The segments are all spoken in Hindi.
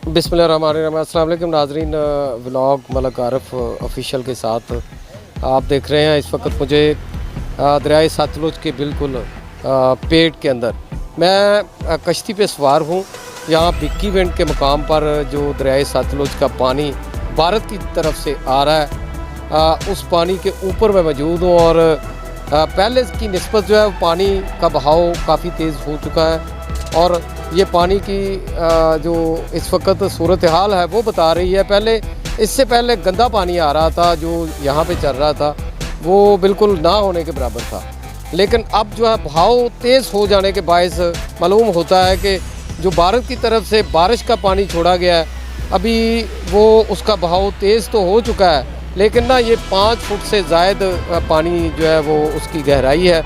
बिस्मिल्लाहिर्रहमानिर्रहीम। अस्सलाम वालेकुम नाज़रीन, व्लॉग मलक आरफ ऑफिशियल के साथ आप देख रहे हैं। इस वक्त मुझे दरियाए सतलुज के बिल्कुल पेट के अंदर मैं कश्ती पे सवार हूँ। यहाँ भिक्की विंड के मकाम पर जो दरियाए सतलुज का पानी भारत की तरफ से आ रहा है, उस पानी के ऊपर मैं मौजूद हूँ और पहले की निस्बत जो है पानी का बहाव काफ़ी तेज़ हो चुका है और ये पानी की जो इस वक्त सूरत हाल है वो बता रही है। इससे पहले गंदा पानी आ रहा था जो यहाँ पे चल रहा था, वो बिल्कुल ना होने के बराबर था। लेकिन अब जो है बहाव तेज़ हो जाने के बायस मालूम होता है कि जो भारत की तरफ से बारिश का पानी छोड़ा गया है, अभी वो उसका बहाव तेज़ तो हो चुका है, लेकिन ना ये 5 फुट से ज़ायद पानी जो है वो उसकी गहराई है।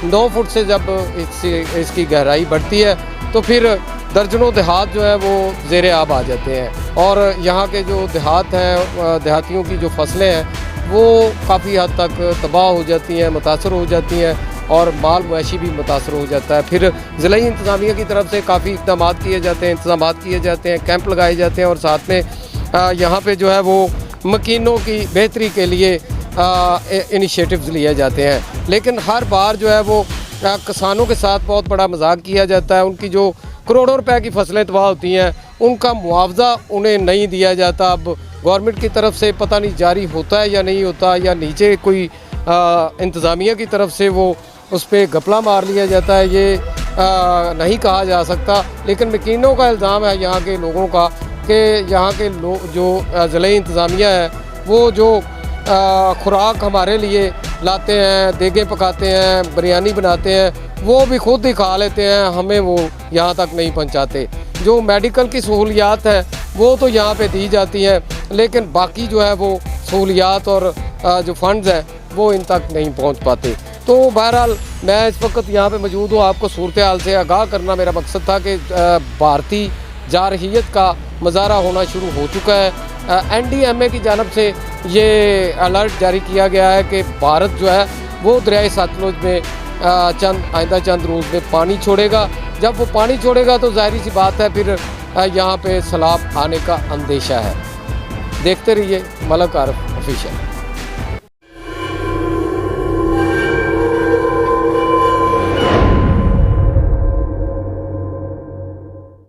9 फुट से जब इसकी गहराई बढ़ती है तो फिर दर्जनों देहात जो है वो ज़ेरे आब आ जाते हैं और यहाँ के जो देहात हैं, देहातियों की जो फसलें हैं वो काफ़ी हद तक तबाह हो जाती हैं, मुतासर हो जाती हैं और माल मवेशी भी मुतासर हो जाता है। फिर ज़िला इंतज़ामिया की तरफ से काफ़ी इक़दाम किए जाते हैं, इंतज़ाम किए जाते हैं, कैंप लगाए जाते हैं और साथ में यहाँ पे जो है वो मकीनों की बेहतरी के लिए इनिशिएटिव्स लिए जाते हैं। लेकिन हर बार जो है वो किसानों के साथ बहुत बड़ा मजाक किया जाता है। उनकी जो करोड़ों रुपए की फसलें तबाह होती हैं, उनका मुआवजा उन्हें नहीं दिया जाता। अब गवर्नमेंट की तरफ से पता नहीं जारी होता है या नहीं होता, या नीचे कोई इंतज़ामिया की तरफ से वो उस पर घपला मार लिया जाता है, ये नहीं कहा जा सकता। लेकिन मकीनों का इल्ज़ाम है यहाँ के लोगों का कि यहाँ के लोग जो ज़िला इंतज़ामिया है वो जो खुराक हमारे लिए लाते हैं, देगे पकाते हैं, बिरयानी बनाते हैं, वो भी खुद ही खा लेते हैं, हमें वो यहाँ तक नहीं पहुँचाते। जो मेडिकल की सहूलियात है वो तो यहाँ पे दी जाती हैं, लेकिन बाकी जो है वो सहूलियात और जो फंड्स हैं वो इन तक नहीं पहुँच पाते। तो बहरहाल मैं इस वक्त यहाँ पे मौजूद हूँ, आपको सूरत हाल से आगाह करना मेरा मकसद था कि भारतीय जारहियत का मज़ारा होना शुरू हो चुका है। NDMA की जानब से ये अलर्ट जारी किया गया है कि भारत जो है वो दरियाए सतलुज में आइंदा चंद रोज़ में पानी छोड़ेगा। जब वो पानी छोड़ेगा तो ज़ाहिर सी बात है फिर यहाँ पे सैलाब आने का अंदेशा है। देखते रहिए मलक आरफ ऑफिशियल।